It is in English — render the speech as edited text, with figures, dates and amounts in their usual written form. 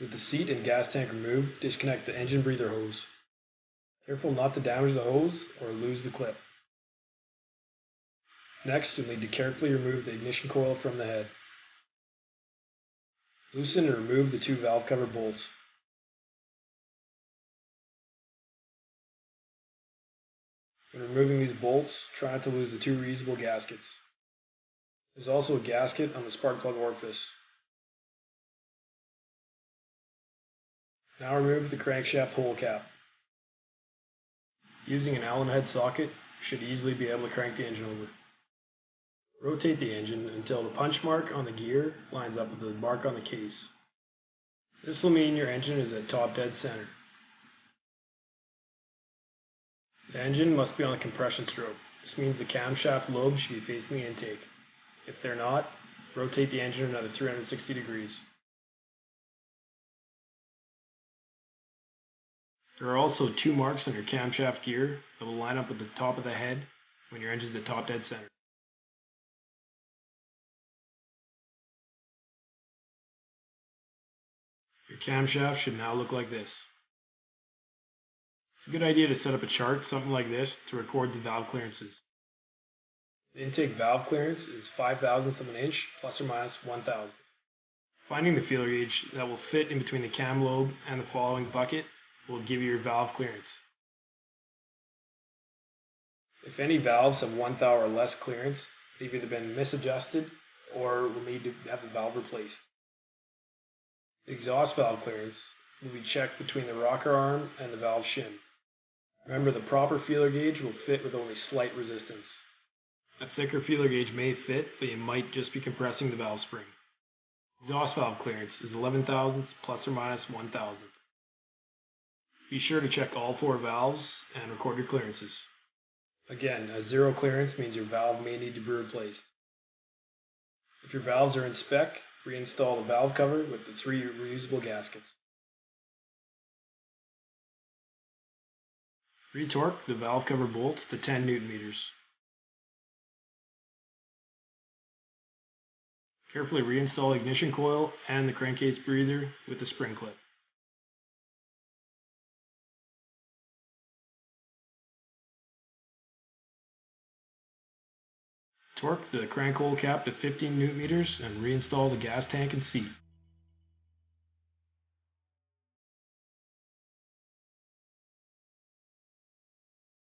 With the seat and gas tank removed, disconnect the engine breather hose. Careful not to damage the hose or lose the clip. Next, you'll need to carefully remove the ignition coil from the head. Loosen and remove the two valve cover bolts. When removing these bolts, try not to lose the two reusable gaskets. There's also a gasket on the spark plug orifice. Now remove the crankshaft hole cap. Using an Allen head socket, you should easily be able to crank the engine over. Rotate the engine until the punch mark on the gear lines up with the mark on the case. This will mean your engine is at top dead center. The engine must be on the compression stroke. This means the camshaft lobes should be facing the intake. If they're not, rotate the engine another 360 degrees. There are also two marks on your camshaft gear that will line up with the top of the head when your engine is at top dead center. Your camshaft should now look like this. It's a good idea to set up a chart, something like this, to record the valve clearances. The intake valve clearance is 5/1000ths of an inch, plus or minus 1/1000. Finding the feeler gauge that will fit in between the cam lobe and the following bucket will give you your valve clearance. If any valves have 1 thou or less clearance, they've either been misadjusted or will need to have the valve replaced. The exhaust valve clearance will be checked between the rocker arm and the valve shim. Remember, the proper feeler gauge will fit with only slight resistance. A thicker feeler gauge may fit, but you might just be compressing the valve spring. Exhaust valve clearance is 11/1000ths plus or minus 1/1000th. Be sure to check all 4 valves and record your clearances. Again, a 0 clearance means your valve may need to be replaced. If your valves are in spec, reinstall the valve cover with the 3 reusable gaskets. Retorque the valve cover bolts to 10 Newton meters. Carefully reinstall the ignition coil and the crankcase breather with the spring clip. Torque the crank hole cap to 15 Newton meters and reinstall the gas tank and seat.